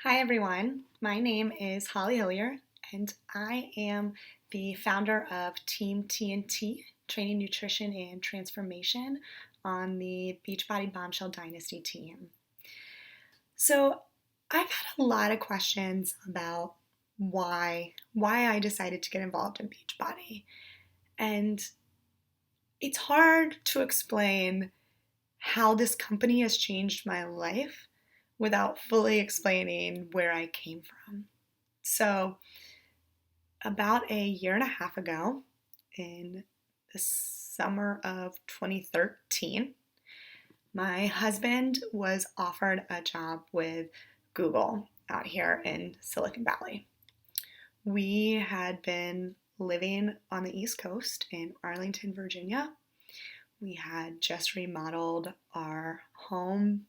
Hi everyone, my name is Holly Hillier and I am the founder of Team TNT, Training, Nutrition, and Transformation on the Beachbody Bombshell Dynasty team. So I've had a lot of questions about why I decided to get involved in Beachbody. And it's hard to explain how this company has changed my life without fully explaining where I came from. So, about a year and a half ago, in the summer of 2013, my husband was offered a job with Google out here in Silicon Valley. We had been living on the East Coast in Arlington, Virginia. We had just remodeled our home.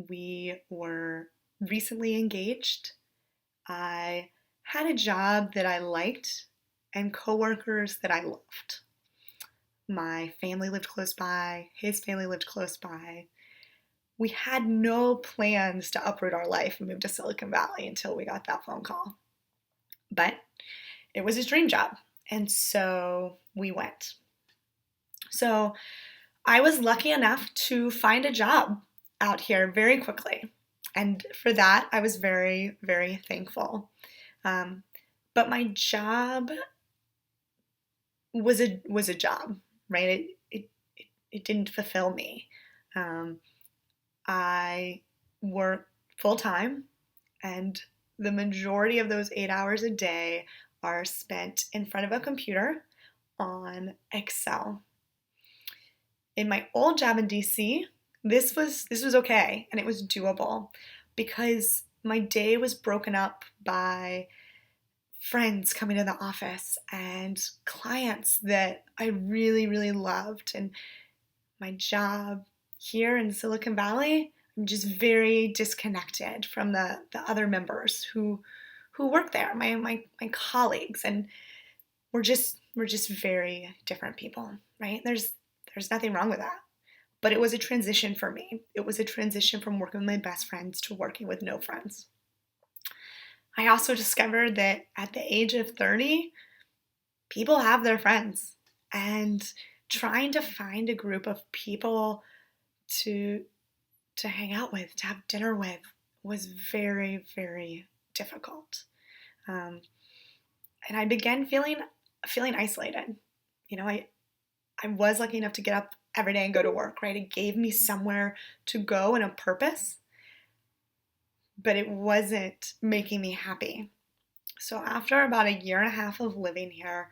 We were recently engaged. I had a job that I liked and coworkers that I loved. My family lived close by, his family lived close by. We had no plans to uproot our life and move to Silicon Valley until we got that phone call. But it was his dream job, and so we went. So I was lucky enough to find a job out here very quickly. And for that, I was very, very thankful. Um, but my job was a job, right? It didn't fulfill me. Um, I work full time, and the majority of those 8 hours a day are spent in front of a computer on Excel. In my old job in DC, this was okay and it was doable because my day was broken up by friends coming to the office and clients that I really, really loved. And my job here in Silicon Valley, I'm just very disconnected from the other members who work there, my colleagues, and we're just very different people, right? There's nothing wrong with that. But it was a transition for me. It was a transition from working with my best friends to working with no friends. I also discovered that at the age of 30, people have their friends. And trying to find a group of people to hang out with, to have dinner with, was very, very difficult. Um, and I began feeling isolated. I was lucky enough to get up every day and go to work, right? It gave me somewhere to go and a purpose, but it wasn't making me happy. So after about a year and a half of living here,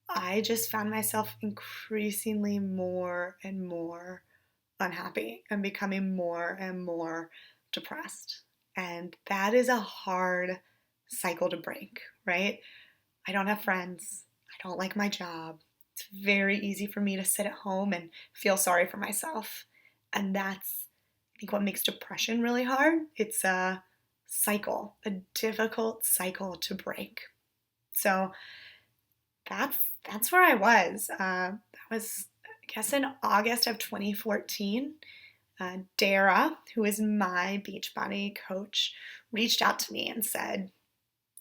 I just found myself increasingly more and more unhappy and becoming more and more depressed. And that is a hard cycle to break, right? I don't have friends. I don't like my job. It's very easy for me to sit at home and feel sorry for myself. And that's, I think, what makes depression really hard. It's a cycle, a difficult cycle to break. So that's where I was. That was, I guess, in August of 2014. Dara, who is my Beachbody coach, reached out to me and said,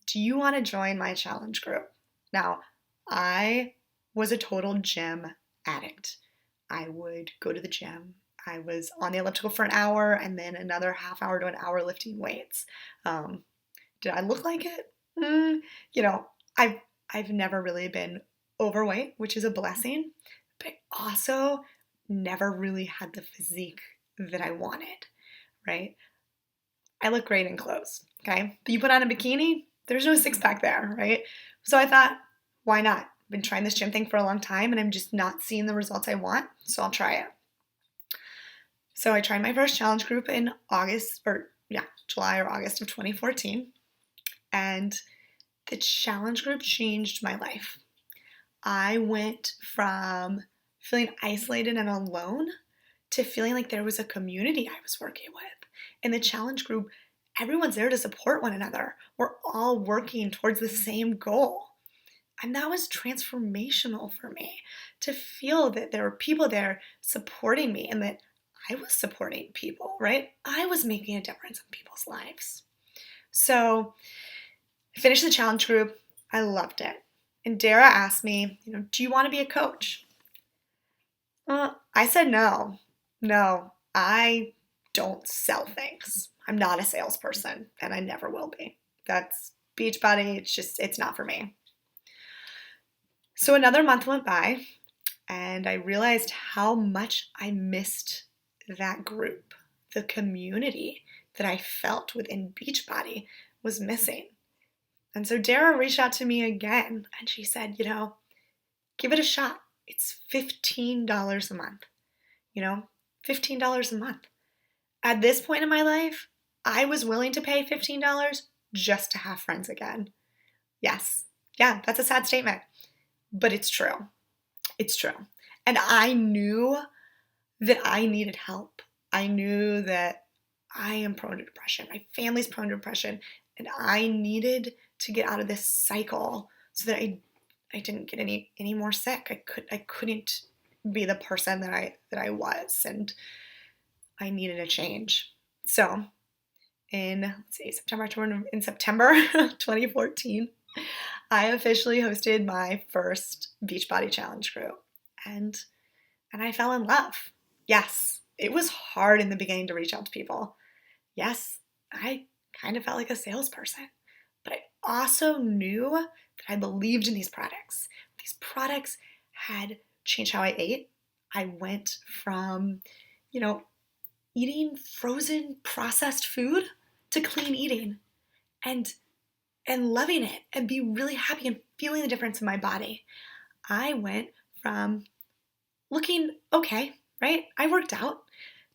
"Do you want to join my challenge group?" Now, I was a total gym addict. I would go to the gym. I was on the elliptical for an hour and then another half hour to an hour lifting weights. Um, did I look like it? You know, I've never really been overweight, which is a blessing, but I also never really had the physique that I wanted, right? I look great in clothes, okay? But you put on a bikini, there's no six pack there, right? So I thought, why not? I've been trying this gym thing for a long time and I'm just not seeing the results I want, so I'll try it. So I tried my first challenge group in July or August of 2014, and the challenge group changed my life. I went from feeling isolated and alone to feeling like there was a community I was working with. In the challenge group, everyone's there to support one another. We're all working towards the same goal. And that was transformational for me to feel that there were people there supporting me and that I was supporting people, right? I was making a difference in people's lives. So I finished the challenge group. I loved it. And Dara asked me, do you want to be a coach? I said no. No, I don't sell things. I'm not a salesperson, and I never will be. That's Beachbody. It's not for me. So another month went by, and I realized how much I missed that group. The community that I felt within Beachbody was missing. And so Dara reached out to me again, and she said, give it a shot. It's $15 a month. $15 a month. At this point in my life, I was willing to pay $15 just to have friends again. Yes. Yeah, that's a sad statement, but it's true. It's true. And I knew that I needed help. I knew that I am prone to depression. My family's prone to depression. And I needed to get out of this cycle so that I didn't get any more sick. I couldn't be the person that I was, and I needed a change. So in September 2014, I officially hosted my first Beachbody Challenge group, and I fell in love. Yes, it was hard in the beginning to reach out to people. Yes, I kind of felt like a salesperson, but I also knew that I believed in these products. These products had changed how I ate. I went from, eating frozen processed food to clean eating and loving it and be really happy and feeling the difference in my body. I went from looking okay, right? I worked out,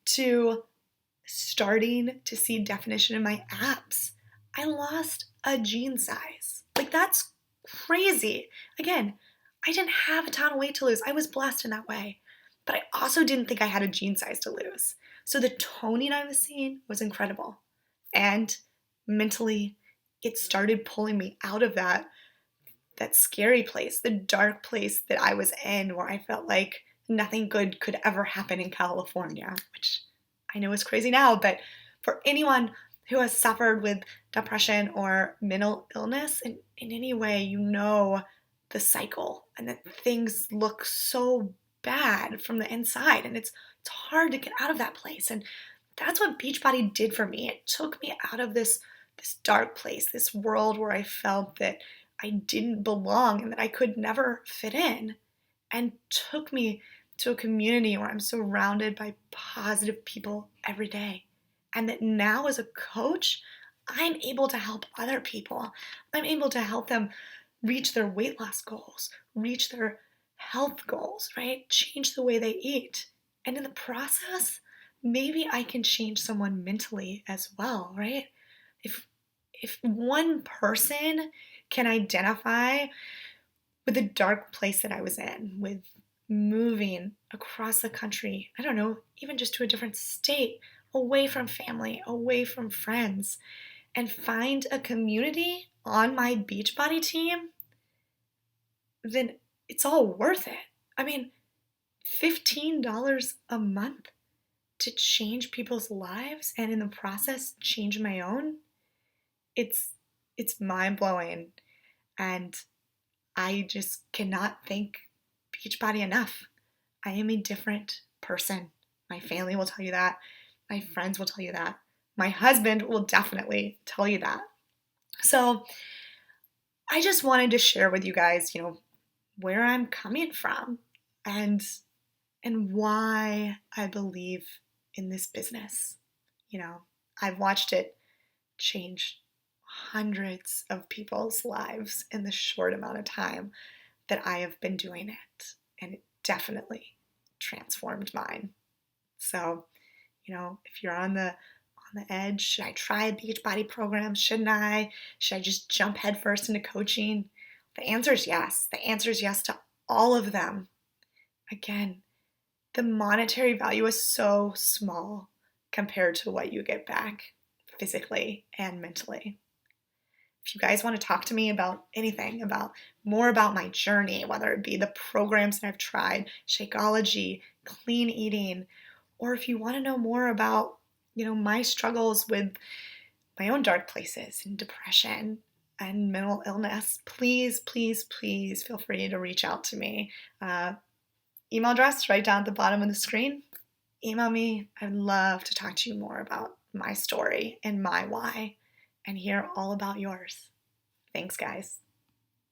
to starting to see definition in my abs. I lost a jean size. Like, that's crazy. Again, I didn't have a ton of weight to lose. I was blessed in that way. But I also didn't think I had a jean size to lose. So the toning I was seeing was incredible. And mentally, it started pulling me out of that scary place, the dark place that I was in, where I felt like nothing good could ever happen in California, which I know is crazy now, but for anyone who has suffered with depression or mental illness in any way, the cycle and that things look so bad from the inside, and it's hard to get out of that place. And that's what Beachbody did for me. It took me out of this dark place, this world where I felt that I didn't belong and that I could never fit in, and took me to a community where I'm surrounded by positive people every day. And that now, as a coach, I'm able to help other people. I'm able to help them reach their weight loss goals, reach their health goals, right? Change the way they eat. And in the process, maybe I can change someone mentally as well, right? If one person can identify with the dark place that I was in, with moving across the country, I don't know, even just to a different state, away from family, away from friends, and find a community on my Beachbody team, then it's all worth it. I mean, $15 a month to change people's lives and in the process change my own, it's mind-blowing. And I just cannot thank Beachbody enough. I am a different person. My family will tell you that. My friends will tell you that. My husband will definitely tell you that. So I just wanted to share with you guys, where I'm coming from and why I believe in this business. I've watched it change hundreds of people's lives in the short amount of time that I have been doing it, and it definitely transformed mine. So, if you're on the edge, should I try a Beachbody program? Shouldn't I? Should I just jump headfirst into coaching? The answer is yes. The answer is yes to all of them. Again, the monetary value is so small compared to what you get back physically and mentally. If you guys want to talk to me about anything, more about my journey, whether it be the programs that I've tried, Shakeology, clean eating, or if you want to know more about, my struggles with my own dark places and depression and mental illness, please, please, please feel free to reach out to me. Email address right down at the bottom of the screen. Email me. I'd love to talk to you more about my story and my why and hear all about yours. Thanks, guys.